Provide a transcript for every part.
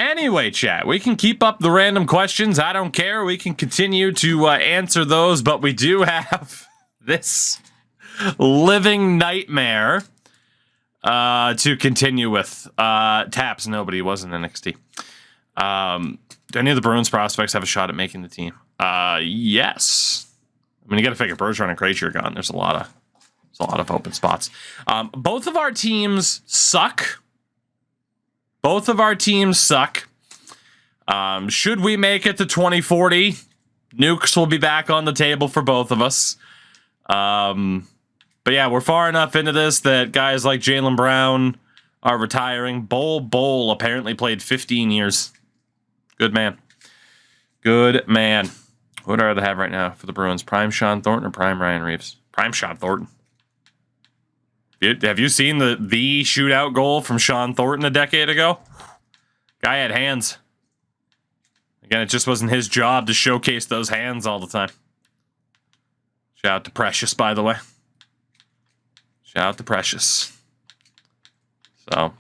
Anyway, chat, we can keep up the random questions. I don't care. We can continue to answer those, but we do have this living nightmare to continue with. Taps, nobody was in NXT. Do any of the Bruins prospects have a shot at making the team? Yes. I mean, you got to figure Bergeron and Krejci are gone. There's a lot of open spots. Both of our teams suck. Both of our teams suck. Should we make it to 2040, nukes will be back on the table for both of us. But yeah, we're far enough into this that guys like Jaylen Brown are retiring. Bol apparently played 15 years. Good man. Good man. Who would I rather have right now for the Bruins? Prime Sean Thornton or Prime Ryan Reeves? Prime Sean Thornton. Have you seen the shootout goal from Sean Thornton a decade ago? Guy had hands. Again, it just wasn't his job to showcase those hands all the time. Shout out to Precious, by the way. Shout out to Precious. So,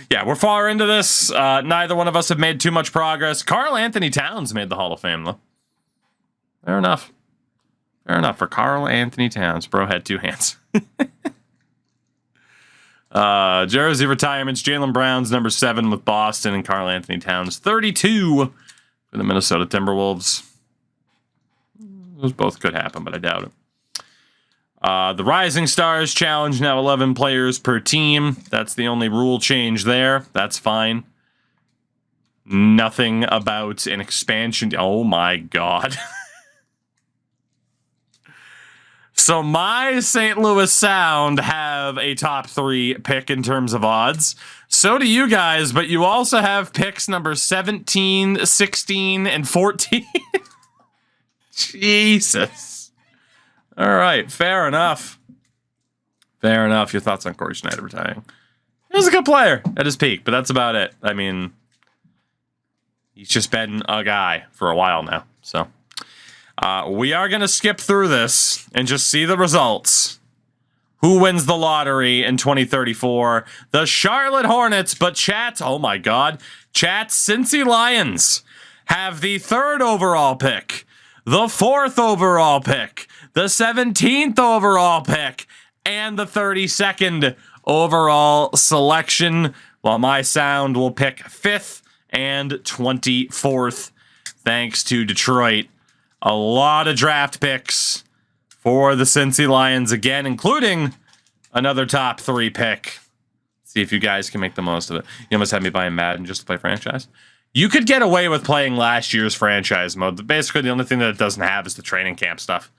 yeah, we're far into this. Neither one of us have made too much progress. Karl Anthony Towns made the Hall of Fame, though. Fair enough. Fair enough for Karl Anthony Towns. Bro had two hands. Jersey retirements. Jaylen Brown's number 7 with Boston, and Karl Anthony Towns 32 for the Minnesota Timberwolves. Those both could happen, but I doubt it. The Rising Stars Challenge, now 11 players per team. That's the only rule change there. That's fine. Nothing about an expansion. Oh my god. So my St. Louis Sound have a top 3 pick in terms of odds. So do you guys, but you also have picks number 17, 16, and 14. Jesus. All right, fair enough. Fair enough. Your thoughts on Corey Schneider retiring? He was a good player at his peak, but that's about it. I mean, he's just been a guy for a while now, so... we are going to skip through this and just see the results. Who wins the lottery in 2034? The Charlotte Hornets, but chat, oh my god, chat, Cincy Lions have the 3rd overall pick, the 4th overall pick, the 17th overall pick, and the 32nd overall selection, while my Sound will pick 5th and 24th, thanks to Detroit. A lot of draft picks for the Cincy Lions again, including another top 3 pick. See if you guys can make the most of it. You almost had me buying Madden just to play franchise. You could get away with playing last year's franchise mode. Basically, the only thing that it doesn't have is the training camp stuff.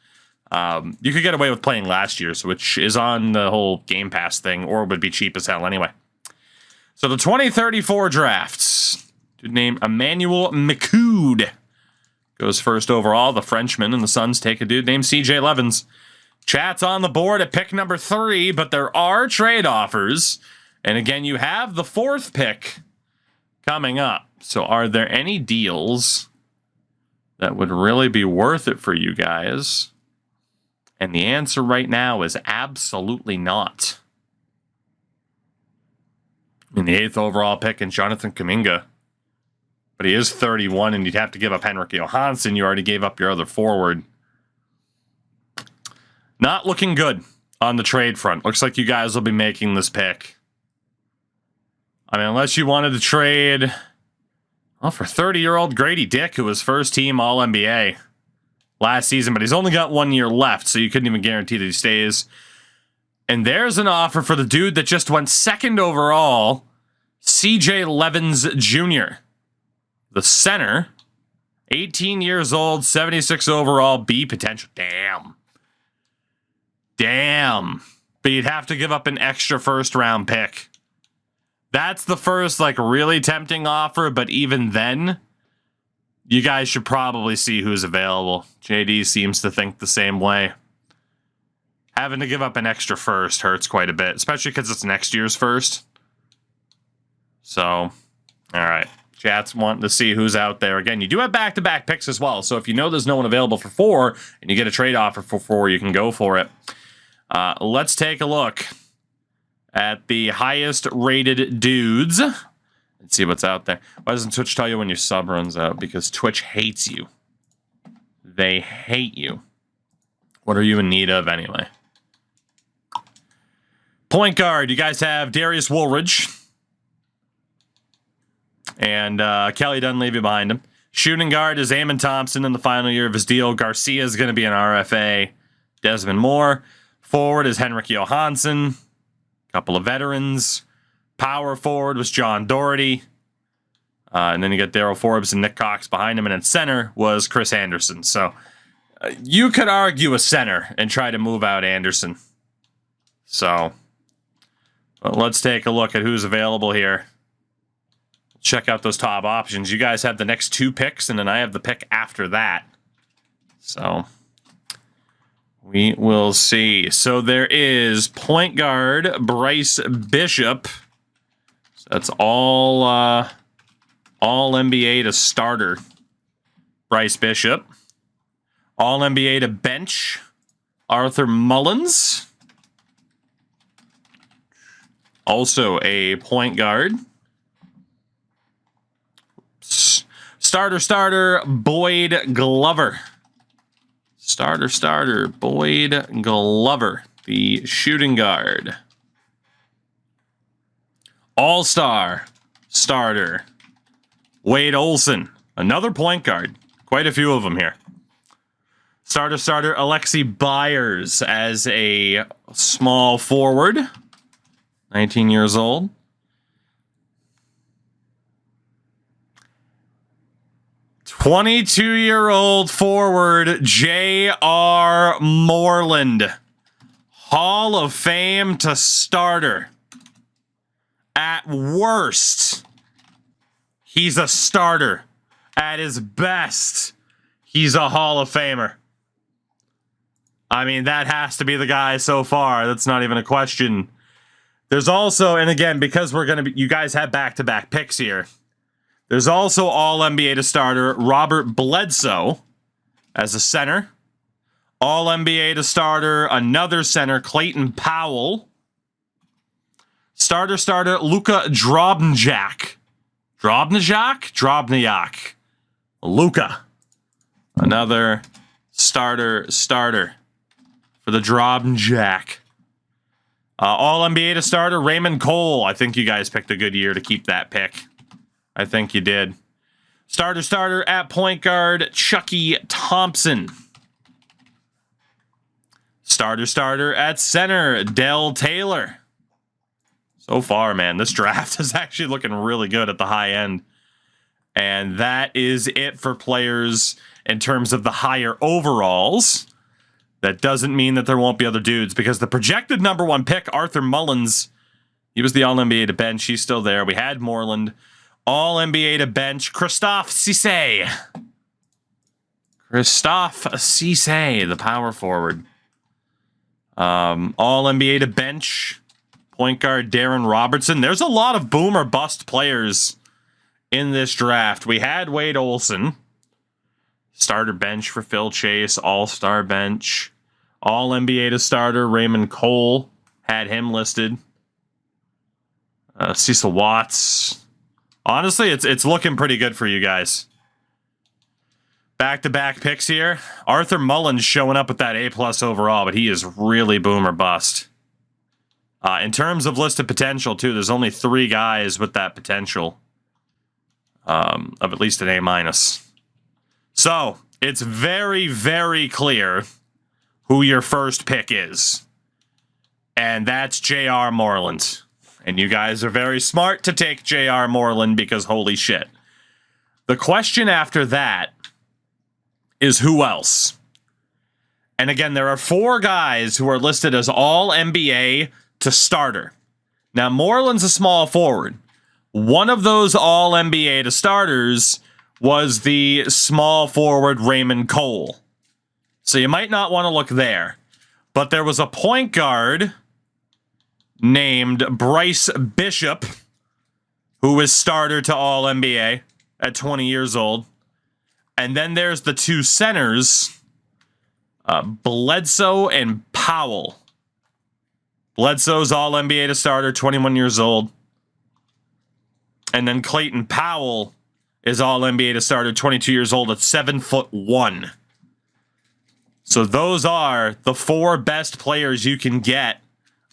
You could get away with playing last year's, which is on the whole Game Pass thing, or would be cheap as hell anyway. So the 2034 drafts. Dude named Emmanuel McCood goes 1st overall. The Frenchman and the Suns take a dude named CJ Levens. Chat's on the board at pick number 3, but there are trade offers. And again, you have the 4th pick coming up. So are there any deals that would really be worth it for you guys? And the answer right now is absolutely not. I mean, the 8th overall pick in Jonathan Kuminga. But he is 31, and you'd have to give up Henrik Johansson. You already gave up your other forward. Not looking good on the trade front. Looks like you guys will be making this pick. I mean, unless you wanted to trade, well, for 30-year-old Grady Dick, who was first team All-NBA last season, but he's only got 1 year left, so you couldn't even guarantee that he stays. And there's an offer for the dude that just went 2nd overall, CJ Levens Jr., the center, 18 years old, 76 overall, B potential. Damn. But you'd have to give up an extra 1st-round pick. That's the first, really tempting offer, but even then, you guys should probably see who's available. JD seems to think the same way. Having to give up an extra 1st hurts quite a bit, especially because it's next year's 1st. So, all right. Chat's wanting to see who's out there. Again, you do have back-to-back picks as well, so if you know there's no one available for 4, and you get a trade offer for 4, you can go for it. Let's take a look at the highest-rated dudes Let's see what's out there. Why doesn't Twitch tell you when your sub runs out? Because Twitch hates you. They hate you. What are you in need of anyway? Point guard, you guys have Darius Woolridge. And Kelly Dunleavy behind him. Shooting guard is Amon Thompson in the final year of his deal. Garcia is going to be an RFA. Desmond Moore. Forward is Henrik Johansson. Couple of veterans. Power forward was John Doherty. And then you got Darryl Forbes and Nick Cox behind him. And at center was Chris Anderson. So you could argue a center and try to move out Anderson. So let's take a look at who's available here. Check out those top options. You guys have the next 2 picks, and then I have the pick after that. So we will see. So there is point guard Bryce Bishop. So that's all NBA to starter. Bryce Bishop. All NBA to bench. Arthur Mullins. Also a point guard. Starter, Boyd Glover. Starter, Boyd Glover, the shooting guard. All-star starter, Wade Olson, another point guard. Quite a few of them here. Starter, Alexi Byers as a small forward, 19 years old. 22-year-old forward J.R. Moreland. Hall of Fame to starter. At worst, he's a starter. At his best, he's a Hall of Famer. I mean, that has to be the guy so far. That's not even a question. There's also, and again, because we're going to be, you guys have back-to-back picks here. There's also All-NBA to starter Robert Bledsoe as a center. All-NBA to starter another center, Clayton Powell. Starter Luka Drobnjak. Drobnjak. Luka. Another starter for the Drobnjak. All-NBA to starter Raymond Cole. I think you guys picked a good year to keep that pick. I think you did. Starter at point guard, Chucky Thompson. Starter at center, Del Taylor. So far, man, this draft is actually looking really good at the high end. And that is it for players in terms of the higher overalls. That doesn't mean that there won't be other dudes, because the projected #1 pick, Arthur Mullins, he was the All-NBA to bench. He's still there. We had Moreland. All-NBA to bench, Christophe Cisse. The power forward. All-NBA to bench, point guard Darren Robertson. There's a lot of boom or bust players in this draft. We had Wade Olson. Starter bench for Phil Chase, all-star bench. All-NBA to starter Raymond Cole. Had him listed. Cecil Watts. Honestly, it's looking pretty good for you guys. Back-to-back picks here. Arthur Mullins showing up with that A+ overall, but he is really boom or bust. In terms of listed potential, too, there's only 3 guys with that potential of at least an A-. So, it's very, very clear who your first pick is. And that's J.R. Moreland. And you guys are very smart to take J.R. Moreland because holy shit. The question after that is who else? And again, there are 4 guys who are listed as All-NBA to starter. Now, Moreland's a small forward. One of those All-NBA to starters was the small forward Raymond Cole. So you might not want to look there. But there was a point guard named Bryce Bishop, who was starter to All-NBA at 20 years old. And then there's the 2 centers, Bledsoe and Powell. Bledsoe's All-NBA to starter, 21 years old. And then Clayton Powell is all NBA to starter, 22 years old at 7'1". So those are the 4 best players you can get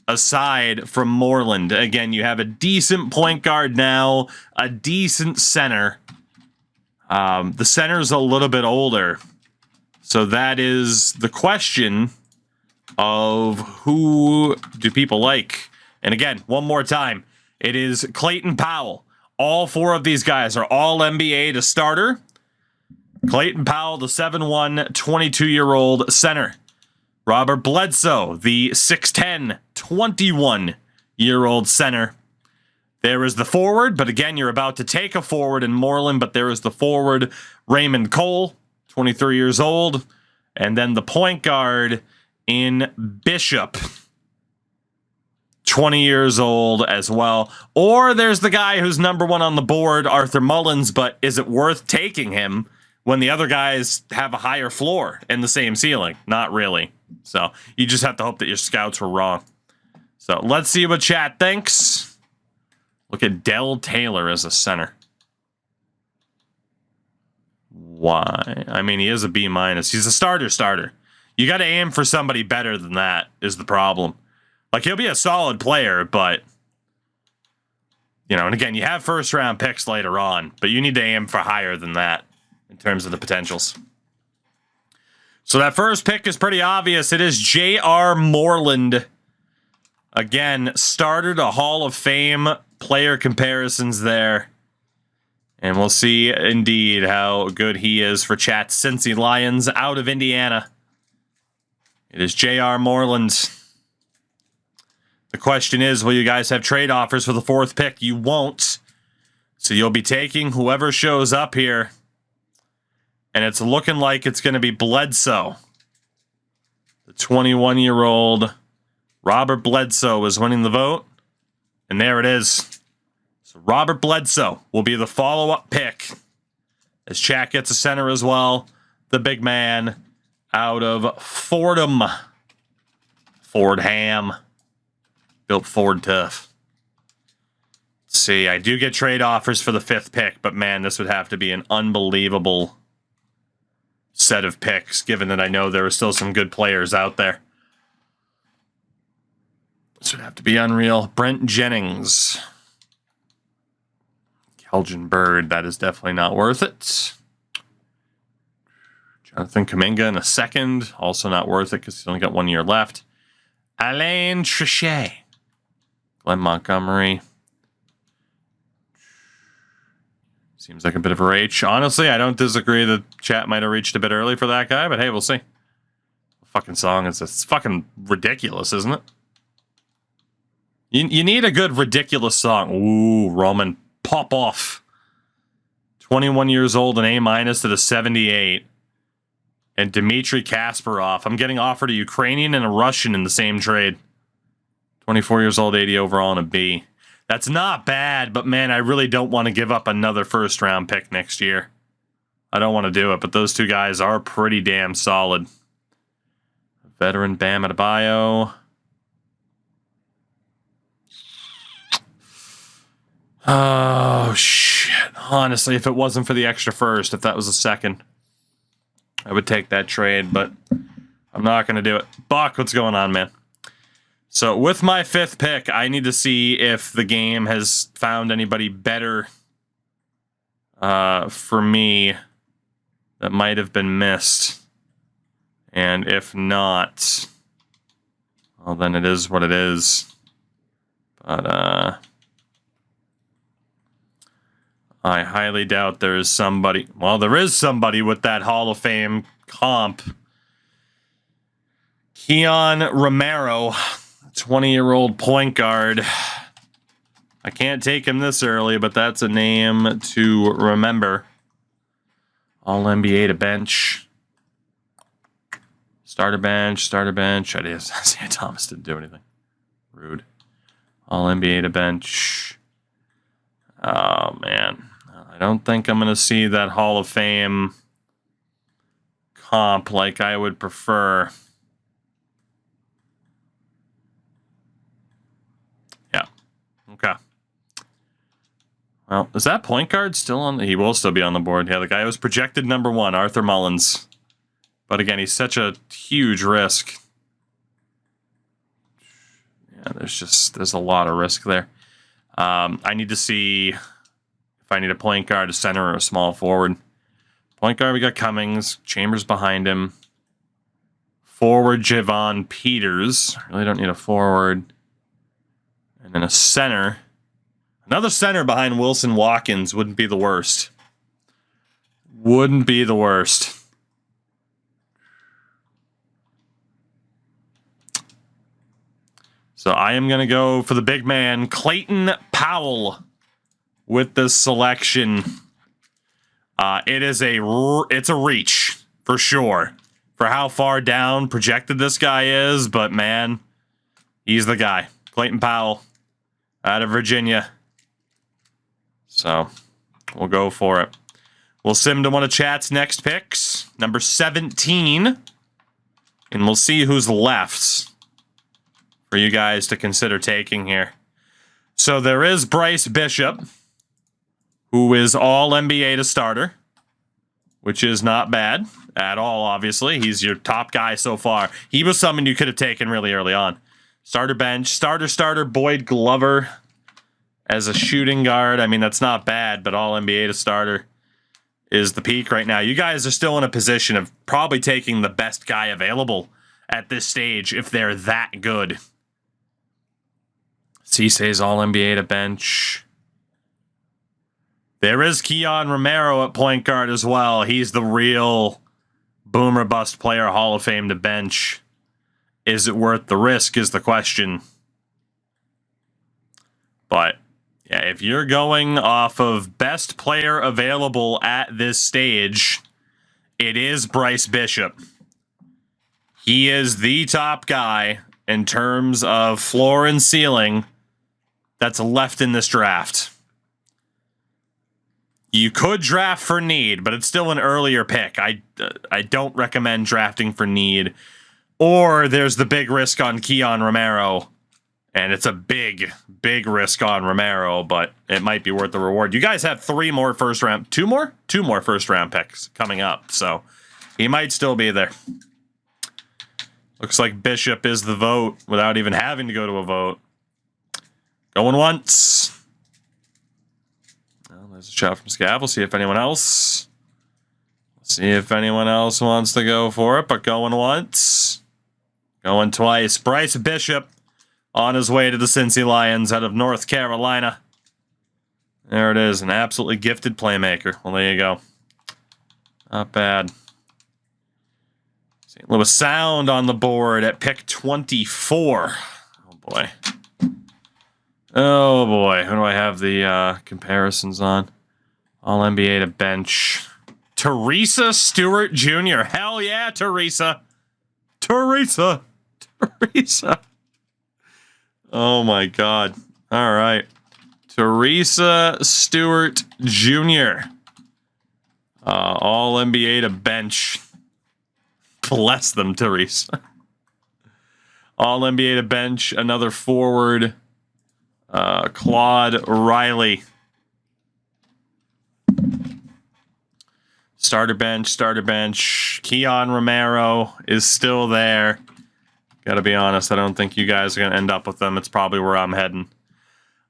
aside from Moreland. Again, you have a decent point guard now, a decent center. The center's a little bit older. So that is the question of who do people like. And again, one more time, it is Clayton Powell. All 4 of these guys are all NBA to starter. Clayton Powell, the 7'1", 22-year-old center. Robert Bledsoe, the 6'10", 21-year-old center. There is the forward, but again, you're about to take a forward in Moreland, but there is the forward, Raymond Cole, 23 years old. And then the point guard in Bishop, 20 years old as well. Or there's the guy who's number 1 on the board, Arthur Mullins, but is it worth taking him when the other guys have a higher floor and the same ceiling? Not really. So you just have to hope that your scouts were wrong. So let's see what chat thinks. Look at Del Taylor as a center. Why? I mean, he is a B-. He's a starter. You got to aim for somebody better than that is the problem. Like, he'll be a solid player, but, you know, and again, you have first-round picks later on, but you need to aim for higher than that in terms of the potentials. So that first pick is pretty obvious. It is J.R. Moreland. Again, started a Hall of Fame player comparisons there. And we'll see, indeed, how good he is for chat's Cincy Lions out of Indiana. It is J.R. Moreland. The question is, will you guys have trade offers for the 4th pick? You won't. So you'll be taking whoever shows up here. And it's looking like it's going to be Bledsoe. The 21-year-old Robert Bledsoe is winning the vote. And there it is. So Robert Bledsoe will be the follow-up pick. As chat gets a center as well. The big man out of Fordham. Fordham. Built Ford tough. Let's see, I do get trade offers for the 5th pick, but man, this would have to be an unbelievable set of picks, given that I know there are still some good players out there. This would have to be unreal. Brent Jennings. Kelvin Bird, that is definitely not worth it. Jonathan Kuminga in a 2nd, also not worth it because he's only got 1 year left. Alain Trichet. Glenn Montgomery. Seems like a bit of a reach. Honestly, I don't disagree that chat might have reached a bit early for that guy, but hey, we'll see. The fucking song is it's fucking ridiculous, isn't it? You need a good ridiculous song. Ooh, Roman Popov. 21 years old and A- to the 78. And Dmitry Kasparov. I'm getting offered a Ukrainian and a Russian in the same trade. 24 years old, 80 overall, and a B. That's not bad, but man, I really don't want to give up another first-round pick next year. I don't want to do it, but those 2 guys are pretty damn solid. Veteran Bam Adebayo. Oh, shit. Honestly, if it wasn't for the extra first, if that was a 2nd, I would take that trade, but I'm not going to do it. Buck, what's going on, man? So with my 5th pick, I need to see if the game has found anybody better for me that might have been missed. And if not, well, then it is what it is. But I highly doubt there is somebody. Well, there is somebody with that Hall of Fame comp. Keon Romero. 20-year-old point guard. I can't take him this early, but that's a name to remember. All NBA to bench. Starter bench. Isaiah Thomas didn't do anything. Rude. All NBA to bench. Oh, man. I don't think I'm going to see that Hall of Fame comp like I would prefer. Okay. Well, is that point guard still on? He will still be on the board. Yeah, the guy who was projected number 1, Arthur Mullins. But again, he's such a huge risk. Yeah, there's a lot of risk there. I need to see if I need a point guard, a center, or a small forward. Point guard, we got Cummings. Chambers behind him. Forward, Javon Peters. Really don't need a forward. And then a center. Another center behind Wilson Watkins wouldn't be the worst. Wouldn't be the worst. So I am going to go for the big man, Clayton Powell, with this selection. It's a reach, for sure, for how far down projected this guy is. But, man, he's the guy. Clayton Powell out of Virginia. So we'll go for it. We'll sim to one of chat's next picks, number 17. And we'll see who's left for you guys to consider taking here. So there is Bryce Bishop, who is all NBA to starter, which is not bad at all, obviously. He's your top guy so far. He was someone you could have taken really early on. Starter bench, starter, Boyd Glover as a shooting guard. I mean, that's not bad, but all NBA to starter is the peak right now. You guys are still in a position of probably taking the best guy available at this stage if they're that good. Cisse's all NBA to bench. There is Keon Romero at point guard as well. He's the real boom or bust player, Hall of Fame to bench. Is it worth the risk is the question. But yeah, if you're going off of best player available at this stage, it is Bryce Bishop. He is the top guy in terms of floor and ceiling that's left in this draft. You could draft for need, but it's still an earlier pick. I don't recommend drafting for need. Or there's the big risk on Keon Romero. And it's a big, big risk on Romero, but it might be worth the reward. You guys have 2 more first round picks coming up, so he might still be there. Looks like Bishop is the vote without even having to go to a vote. Going once. Well, there's a shot from Scav. We'll see if anyone else. See if anyone else wants to go for it, but going once. Going twice. Bryce Bishop on his way to the Cincy Lions out of North Carolina. There it is. An absolutely gifted playmaker. Well, there you go. Not bad. St. Louis Sound on the board at pick 24. Oh, boy. Oh, boy. Who do I have the comparisons on? All NBA to bench. Teresa Stewart Jr. Hell yeah, Teresa. Teresa. Oh, my God. All right. Teresa Stewart Jr. All NBA to bench. Bless them, Teresa. All NBA to bench. Another forward. Claude Riley. Starter bench. Keon Romero is still there. Gotta be honest, I don't think you guys are gonna end up with them. It's probably where I'm heading.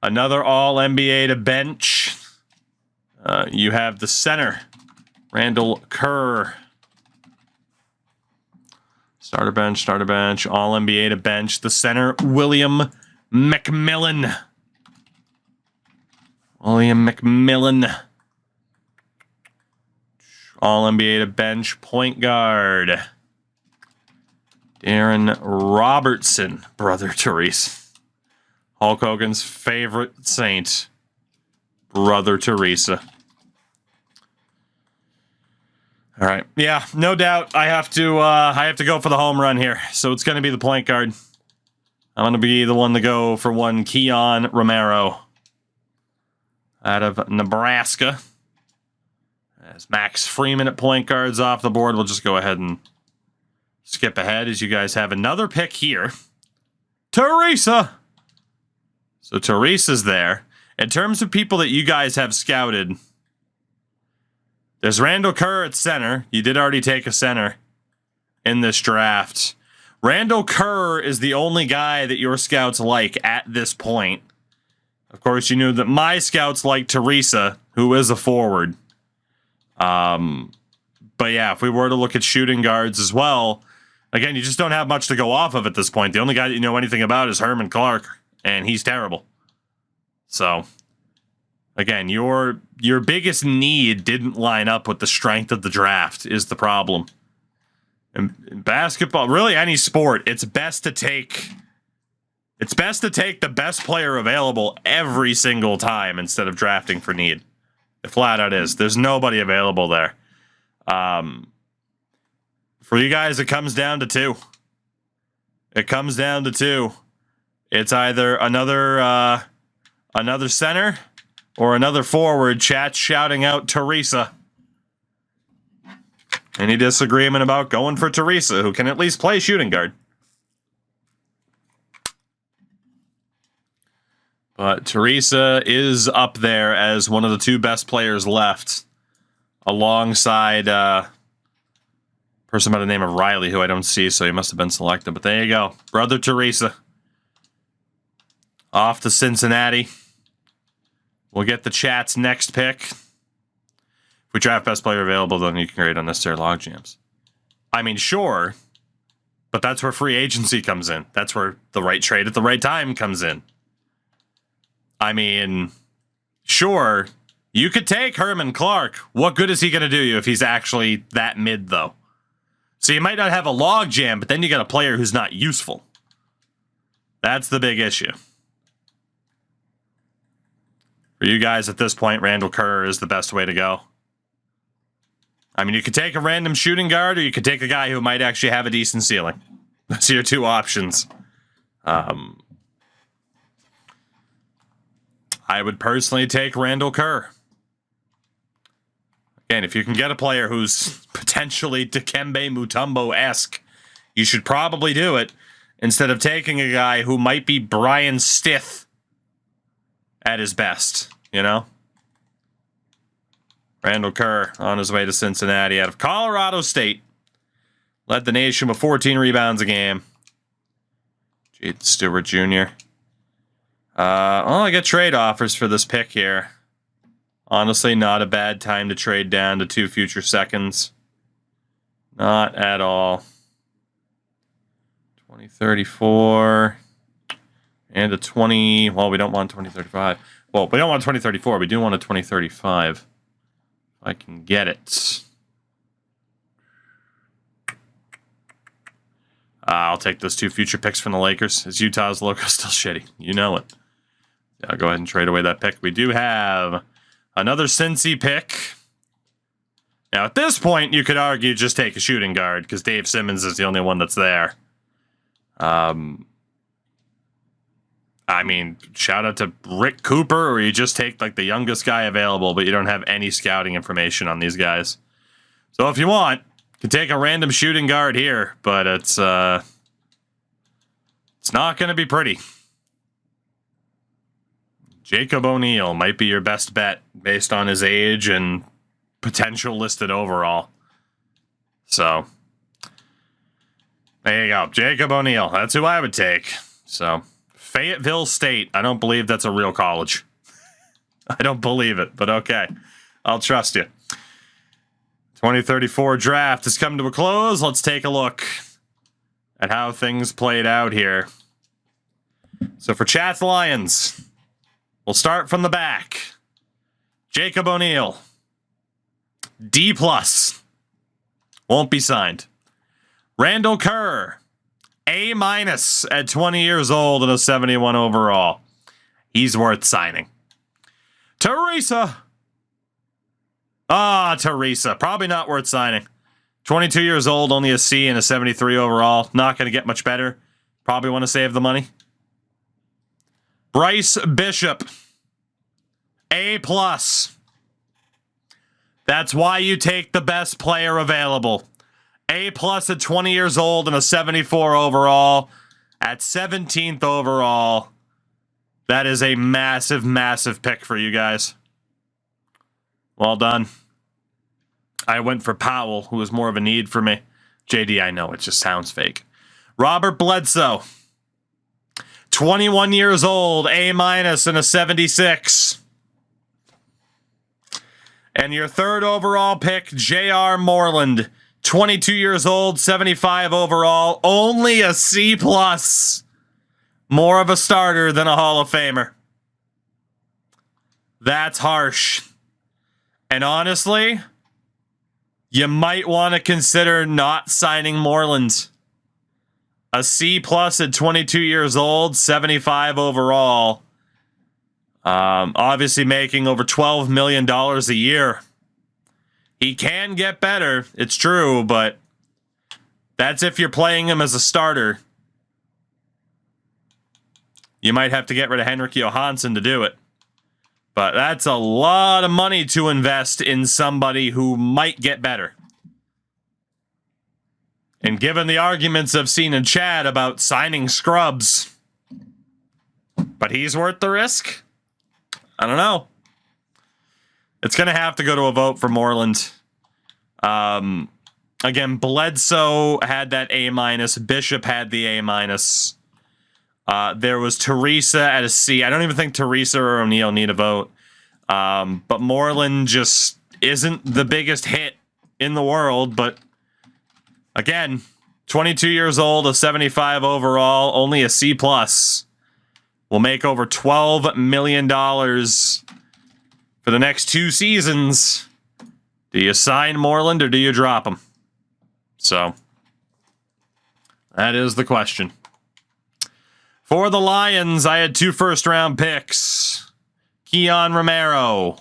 Another all NBA to bench. You have the center, Randall Kerr. Starter bench. All NBA to bench. The center, William McMillan. All NBA to bench. Point guard, Darren Robertson, brother Teresa. Hulk Hogan's favorite saint, brother Teresa. All right, yeah, no doubt. I have to go for the home run here. So it's going to be the point guard. I'm going to be the one to go for one Keon Romero out of Nebraska. As Max Freeman at point guard's off the board, we'll just go ahead and skip ahead as you guys have another pick here. Teresa. So Teresa's there. In terms of people that you guys have scouted, there's Randall Kerr at center. You did already take a center in this draft. Randall Kerr is the only guy that your scouts like at this point. Of course, you knew that my scouts like Teresa, who is a forward. But yeah, if we were to look at shooting guards as well, again, you just don't have much to go off of at this point. The only guy that you know anything about is Herman Clark, and he's terrible. So, again, your biggest need didn't line up with the strength of the draft is the problem. In basketball, really any sport, it's best to take the best player available every single time instead of drafting for need. It flat out is. There's nobody available there. For you guys, it comes down to two. It's either another center or another forward. Chat shouting out Teresa. Any disagreement about going for Teresa, who can at least play shooting guard? But Teresa is up there as one of the two best players left, alongside person by the name of Riley, who I don't see, so he must have been selected. But there you go. Brother Teresa. Off to Cincinnati. We'll get the chat's next pick. If we draft best player available, then you can create unnecessary log jams. I mean, sure, but that's where free agency comes in. That's where the right trade at the right time comes in. I mean, sure, you could take Herman Clark. What good is he going to do you if he's actually that mid, though? So you might not have a log jam, but then you got a player who's not useful. That's the big issue. For you guys at this point, Randall Kerr is the best way to go. I mean, you could take a random shooting guard, or you could take a guy who might actually have a decent ceiling. Those are your two options. I would personally take Randall Kerr. Again, if you can get a player who's potentially Dikembe Mutombo-esque, you should probably do it instead of taking a guy who might be Brian Stith at his best, you know? Randall Kerr on his way to Cincinnati out of Colorado State. Led the nation with 14 rebounds a game. Jaden Stewart Jr. I get trade offers for this pick here. Honestly, not a bad time to trade down to 2 future seconds. Not at all. 2034. And a 20... Well, we don't want 2035. Well, we don't want 2034. We do want a 2035. If I can get it. I'll take those 2 future picks from the Lakers. Is Utah's logo still shitty? You know it. Yeah, I'll go ahead and trade away that pick. We do have another Cincy pick. Now, at this point, you could argue just take a shooting guard because Dave Simmons is the only one that's there. I mean, shout out to Rick Cooper, or you just take like the youngest guy available, but you don't have any scouting information on these guys. So if you want, you can take a random shooting guard here, but it's not going to be pretty. Jacob O'Neal might be your best bet based on his age and potential listed overall. So, there you go. Jacob O'Neal. That's who I would take. So, Fayetteville State. I don't believe that's a real college. I don't believe it, but okay. I'll trust you. 2034 draft has come to a close. Let's take a look at how things played out here. So, for Chat's Lions... We'll start from the back. Jacob O'Neal. D+. Won't be signed. Randall Kerr. A- at 20 years old and a 71 overall. He's worth signing. Teresa. Teresa. Probably not worth signing. 22 years old, only a C and a 73 overall. Not going to get much better. Probably want to save the money. Bryce Bishop. A+. That's why you take the best player available. A+ at 20 years old and a 74 overall. At 17th overall, That is a massive, massive pick for you guys. Well done. I went for Powell, who was more of a need for me. JD, I know, it just sounds fake. Robert Bledsoe. 21 years old, A- and a 76. And your third overall pick, J.R. Moreland. 22 years old, 75 overall, only a C+. More of a starter than a Hall of Famer. That's harsh. And honestly, you might want to consider not signing Moreland. A C+ at 22 years old, 75 overall. Obviously making over $12 million a year. He can get better, it's true, but that's if you're playing him as a starter. You might have to get rid of Henrik Johansson to do it. But that's a lot of money to invest in somebody who might get better. And given the arguments I've seen in chat about signing scrubs, but he's worth the risk? I don't know. It's going to have to go to a vote for Moreland. Again, Bledsoe had that A-. Bishop had the A-. There was Teresa at a C. I don't even think Teresa or O'Neal need a vote. But Moreland just isn't the biggest hit in the world. But again, 22 years old, a 75 overall, only a C+. Will make over $12 million for the next 2 seasons. Do you sign Moreland or do you drop him? So, that is the question. For the Lions, I had 2 first-round picks. Keon Romero.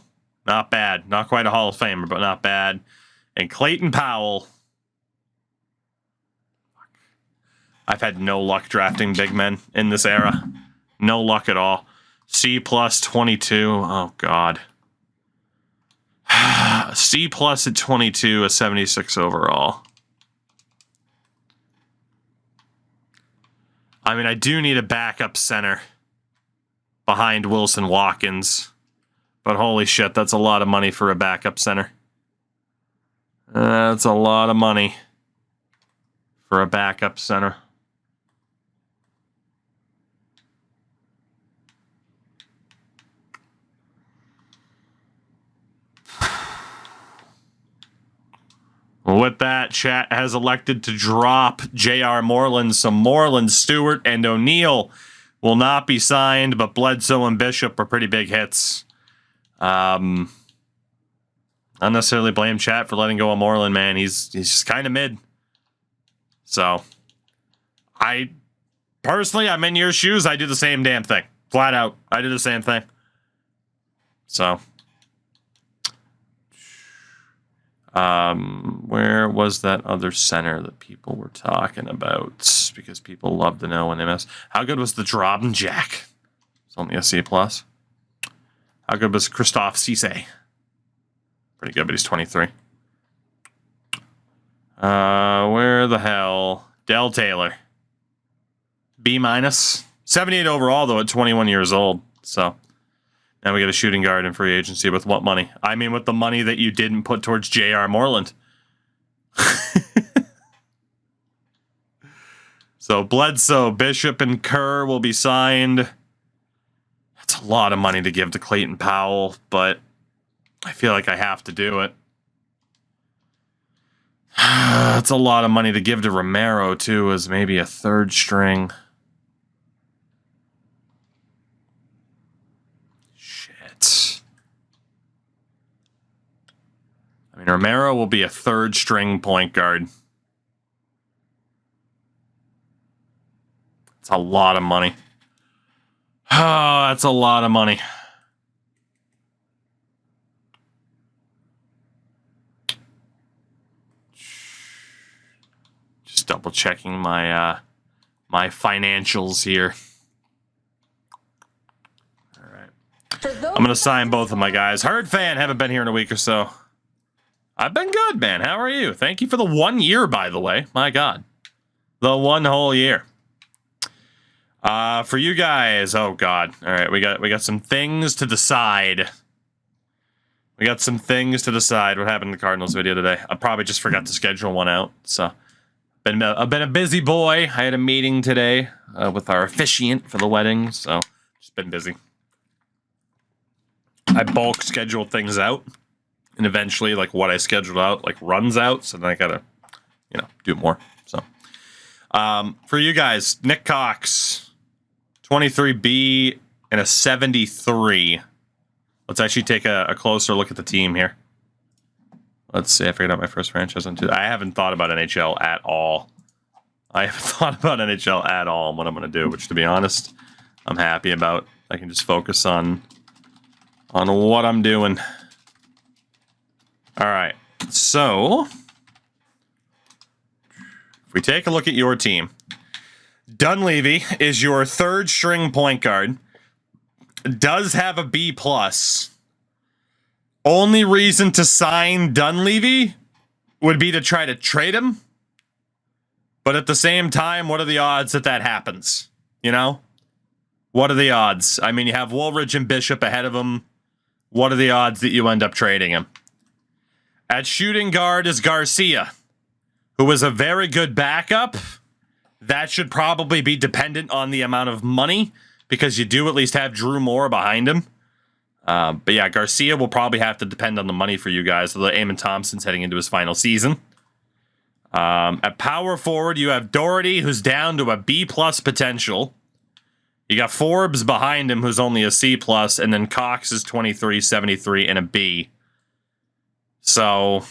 Not bad. Not quite a Hall of Famer, but not bad. And Clayton Powell. I've had no luck drafting big men in this era. No luck at all. C+ 22. Oh, God. C+ at 22, a 76 overall. I mean, I do need a backup center behind Wilson Watkins. But holy shit, that's a lot of money for a backup center. That's a lot of money for a backup center. With that, chat has elected to drop J.R. Moreland. So Moreland, Stewart, and O'Neal will not be signed, but Bledsoe and Bishop are pretty big hits. I don't necessarily blame chat for letting go of Moreland, man. He's just kind of mid. So, personally, I'm in your shoes. I do the same damn thing. Flat out. I do the same thing. So... where was that other center that people were talking about? Because people love to know when they miss. How good was the Drob Jack? It's only a C+. How good was Christophe Cisse? Pretty good, but he's 23. Where the hell? Del Taylor. B-. 78 overall, though, at 21 years old. So... now we get a shooting guard in free agency with what money? I mean, with the money that you didn't put towards J.R. Moreland. So Bledsoe, Bishop, and Kerr will be signed. That's a lot of money to give to Clayton Powell, but I feel like I have to do it. That's a lot of money to give to Romero, too, as maybe a third string. I mean, Romero will be a third string point guard. It's a lot of money. Oh, that's a lot of money. Just double checking my my financials here. All right. I'm gonna sign both of my guys. Herd fan, haven't been here in a week or so. I've been good, man. How are you? Thank you for the 1 year, by the way. My God. The 1 whole year. For you guys, oh god. All right, we got some things to decide. We got some things to decide. What happened in the Cardinals video today? I probably just forgot to schedule one out. So, I've been a busy boy. I had a meeting today with our officiant for the wedding, so just been busy. I bulk schedule things out, and eventually, like what I scheduled out, like runs out. So then I gotta, do more. So, for you guys, Nick Cox, 23B and a 73. Let's actually take a closer look at the team here. Let's see. I figured out my first franchise on Tuesday. I haven't thought about NHL at all. And what I'm going to do, which, to be honest, I'm happy about. I can just focus on what I'm doing. All right. So, if we take a look at your team, Dunleavy is your third string point guard. Does have a B+. Only reason to sign Dunleavy would be to try to trade him. But at the same time, what are the odds that happens? What are the odds? I mean, you have Woolridge and Bishop ahead of him. What are the odds that you end up trading him? At shooting guard is Garcia, who is a very good backup. That should probably be dependent on the amount of money, because you do at least have Drew Moore behind him. But yeah, Garcia will probably have to depend on the money for you guys, although Eamon Thompson's heading into his final season. At power forward, you have Doherty, who's down to a B+ potential. You got Forbes behind him, who's only a C+, and then Cox is 23, 73, and a B. So,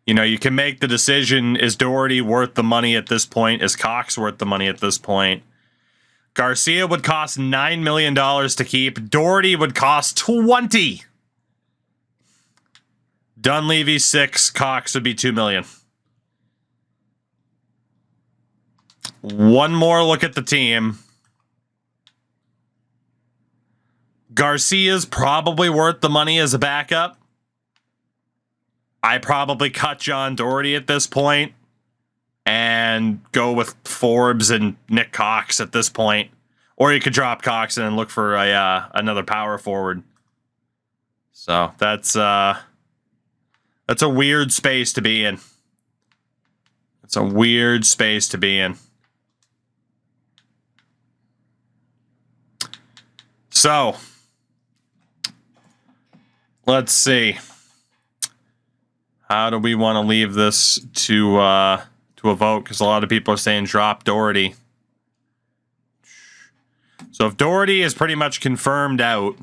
you can make the decision, is Doherty worth the money at this point? Is Cox worth the money at this point? Garcia would cost $9 million to keep. Doherty would cost 20. Dunleavy 6. Cox would be $2 million. One more look at the team. Garcia's probably worth the money as a backup. I probably cut John Doherty at this point and go with Forbes and Nick Cox at this point. Or you could drop Cox and look for another power forward. So that's a weird space to be in. It's a weird space to be in. So, let's see. How do we want to leave this to a vote? Because a lot of people are saying drop Doherty. So if Doherty is pretty much confirmed out,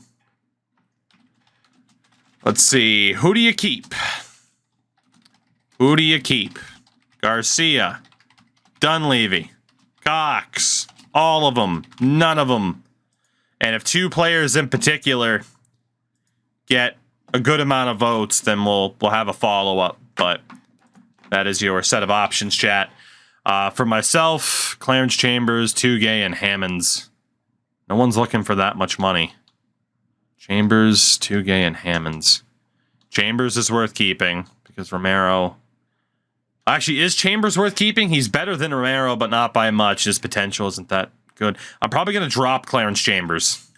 let's see. Who do you keep? Garcia, Dunleavy, Cox, all of them, none of them. And if two players in particular get a good amount of votes, then we'll have a follow-up. But that is your set of options, chat. For myself, Clarence Chambers, Tugay, and Hammonds. No one's looking for that much money. Chambers, Tugay, and Hammonds. Chambers is worth keeping because Romero... Actually, is Chambers worth keeping? He's better than Romero, but not by much. His potential isn't that good. I'm probably going to drop Clarence Chambers.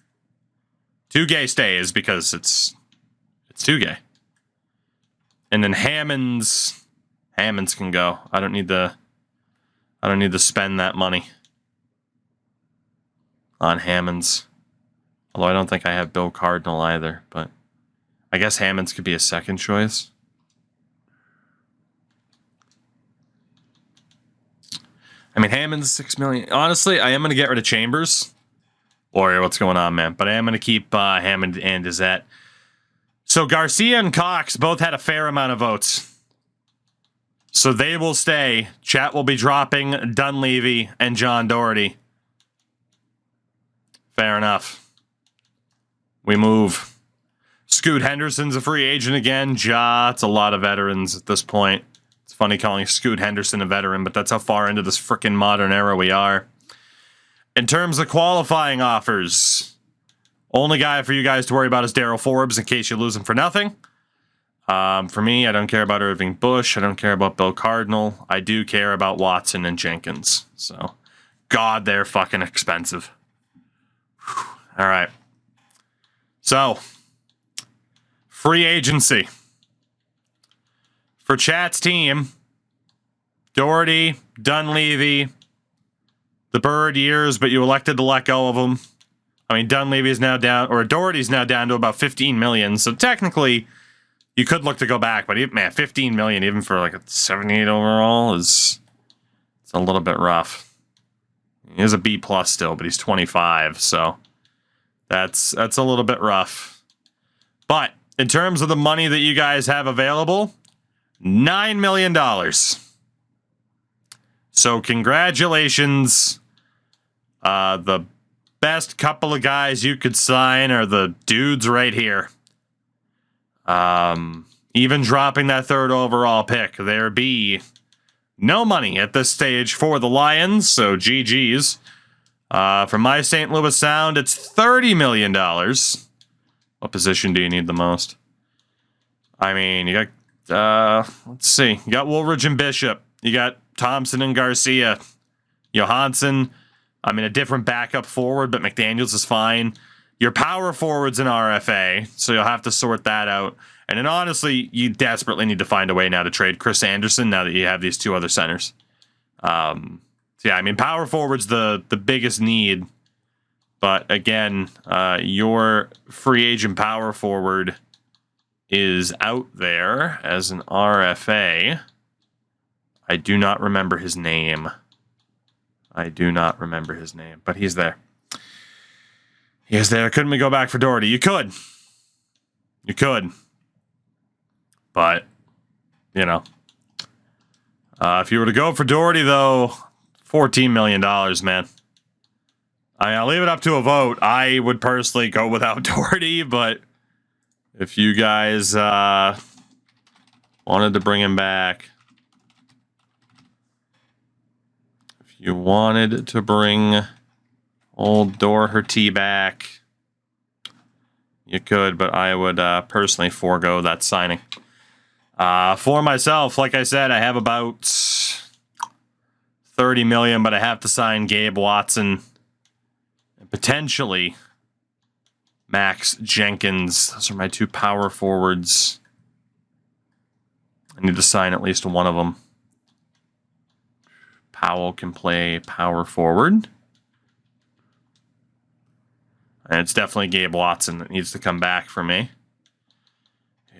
Tugay stays because it's Tugay. And then Hammonds can go. I don't need to spend that money on Hammonds. Although I don't think I have Bill Cardinal either, but I guess Hammonds could be a second choice. I mean, Hammond's $6 million. Honestly, I am going to get rid of Chambers. Warrior, what's going on, man? But I am going to keep Hammond and Dizette. So Garcia and Cox both had a fair amount of votes. So they will stay. Chat will be dropping Dunleavy and John Doherty. Fair enough. We move. Scoot Henderson's a free agent again. It's a lot of veterans at this point. It's funny calling Scoot Henderson a veteran, but that's how far into this frickin' modern era we are. In terms of qualifying offers, only guy for you guys to worry about is Darryl Forbes in case you lose him for nothing. For me, I don't care about Irving Bush. I don't care about Bill Cardinal. I do care about Watson and Jenkins. So God, they're fucking expensive. Whew. All right. So, free agency. For Chat's team, Doherty, Dunleavy, the Bird years, but you elected to let go of them. I mean, Dunleavy is now down, or Doherty's now down to about 15 million. So technically, you could look to go back, but man, 15 million even for like a 78 overall it's a little bit rough. He is a B plus still, but he's 25, so that's a little bit rough. But in terms of the money that you guys have available, $9 million. So congratulations. The best couple of guys you could sign are the dudes right here. Even dropping that 3rd overall pick, there be no money at this stage for the Lions, so GG's. For my St. Louis Sound, it's $30 million. What position do you need the most? I mean, you got, let's see. You got Woolridge and Bishop. You got Thompson and Garcia. Johansson, I mean, a different backup forward, but McDaniels is fine. Your power forward's an RFA, so you'll have to sort that out. And then honestly, you desperately need to find a way now to trade Chris Anderson now that you have these 2 other centers. So yeah, I mean, power forward's the biggest need. But again, your free agent power forward is out there as an RFA. I do not remember his name. But he's there. He is there. Couldn't we go back for Doherty? You could. But, you know. If you were to go for Doherty, though, $14 million, man. I'll leave it up to a vote. I would personally go without Doherty, but if you guys wanted to bring him back, if you wanted to bring old Doherty back, you could, but I would personally forego that signing. For myself, like I said, I have about $30 million, but I have to sign Gabe Watson and potentially Max Jenkins. Those are my 2 power forwards. I need to sign at least one of them. Powell can play power forward. And it's definitely Gabe Watson that needs to come back for me.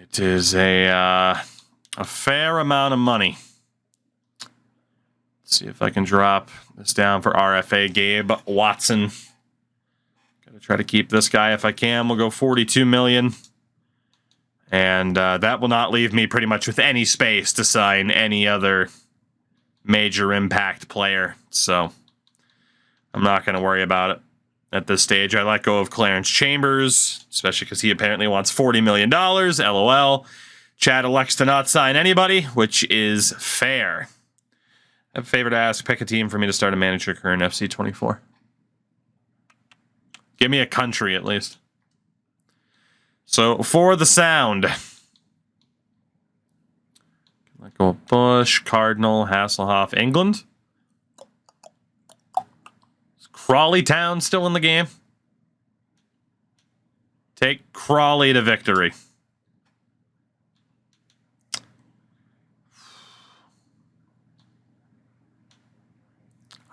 It is a fair amount of money. Let's see if I can drop this down for RFA Gabe Watson. Gotta try to keep this guy if I can. We'll go 42 million. And that will not leave me pretty much with any space to sign any other major impact player. So I'm not going to worry about it at this stage. I let go of Clarence Chambers, especially because he apparently wants $40 million. LOL. Chad elects to not sign anybody, which is fair. I have a favor to ask. Pick a team for me to start a manager career in FC 24. Give me a country at least. So for the Sound, let go of Bush, Cardinal, Hasselhoff, England. Is Crawley Town still in the game? Take Crawley to victory.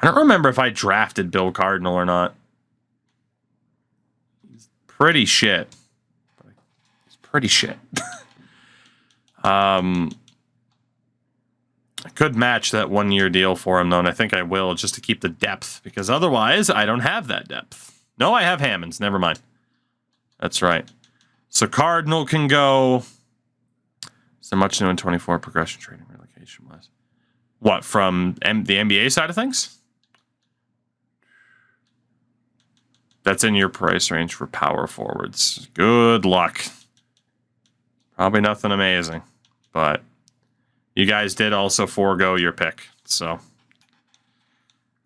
I don't remember if I drafted Bill Cardinal or not. He's pretty shit. Pretty shit. I could match that 1-year deal for him, though, and I think I will, just to keep the depth, because otherwise I don't have that depth. No, I have Hammonds. Never mind. That's right. So Cardinal can go. Is there much new in 24 progression trading relegation-wise? What, from the NBA side of things? That's in your price range for power forwards. Good luck. Probably nothing amazing, but you guys did also forego your pick. So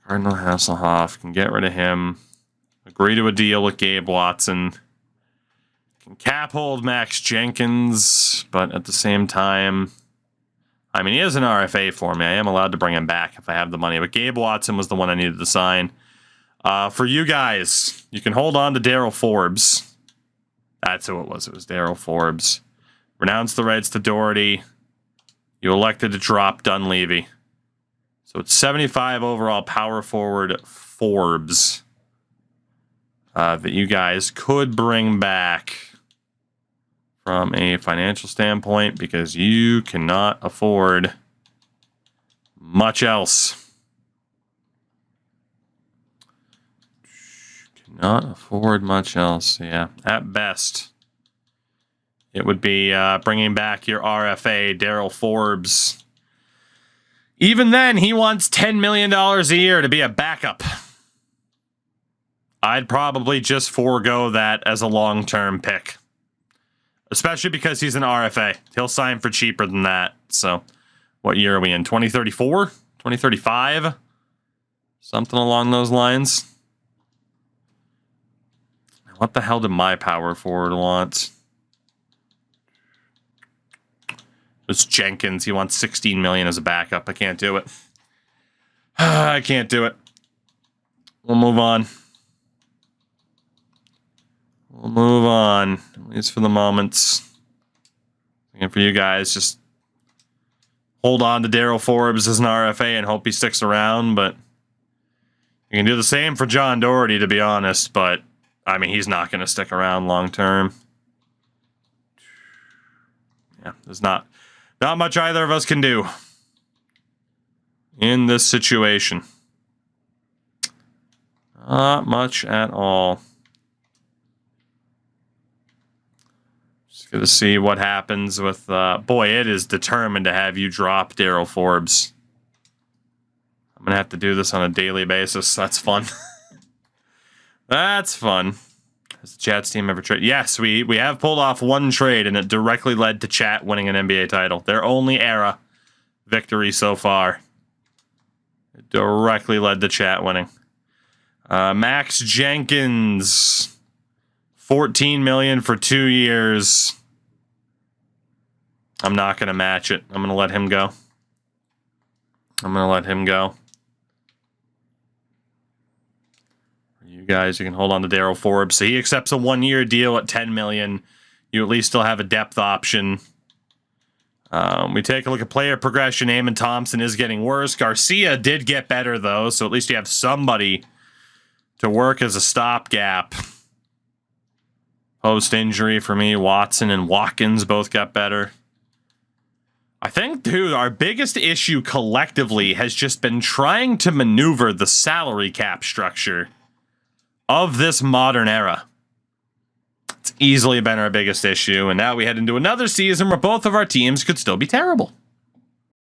Cardinal Hasselhoff, can get rid of him. Agree to a deal with Gabe Watson. Can cap hold Max Jenkins, but at the same time, I mean, he is an RFA for me. I am allowed to bring him back if I have the money. But Gabe Watson was the one I needed to sign. For you guys, you can hold on to Darryl Forbes. That's who it was. It was Darryl Forbes. Renounce the rights to Doherty. You elected to drop Dunleavy. So it's 75 overall power forward Forbes that you guys could bring back from a financial standpoint because you cannot afford much else. Cannot afford much else. Yeah, at best, it would be bringing back your RFA, Darryl Forbes. Even then, he wants $10 million a year to be a backup. I'd probably just forego that as a long-term pick. Especially because he's an RFA. He'll sign for cheaper than that. So, what year are we in? 2034? 2035? Something along those lines. What the hell did my power forward want? It's Jenkins. He wants $16 million as a backup. I can't do it. I can't do it. We'll move on. We'll move on, at least for the moments. And for you guys, just hold on to Darryl Forbes as an RFA and hope he sticks around. But you can do the same for John Doherty, to be honest. But, I mean, he's not going to stick around long term. Yeah, there's not much either of us can do in this situation. Not much at all. Good to see what happens with... boy, it is determined to have you drop Darryl Forbes. I'm going to have to do this on a daily basis. That's fun. That's fun. Has the Chat's team ever traded? Yes, we have pulled off one trade, and it directly led to Chat winning an NBA title. Their only era victory so far. It directly led to Chat winning. Max Jenkins... $14 million for 2 years. I'm not going to match it. I'm going to let him go. You guys, you can hold on to Darryl Forbes. So he accepts a 1-year deal at $10 million. You at least still have a depth option. We take a look at player progression. Eamon Thompson is getting worse. Garcia did get better, though. So at least you have somebody to work as a stopgap. Post-injury for me, Watson and Watkins both got better. I think, dude, our biggest issue collectively has just been trying to maneuver the salary cap structure of this modern era. It's easily been our biggest issue, and now we head into another season where both of our teams could still be terrible.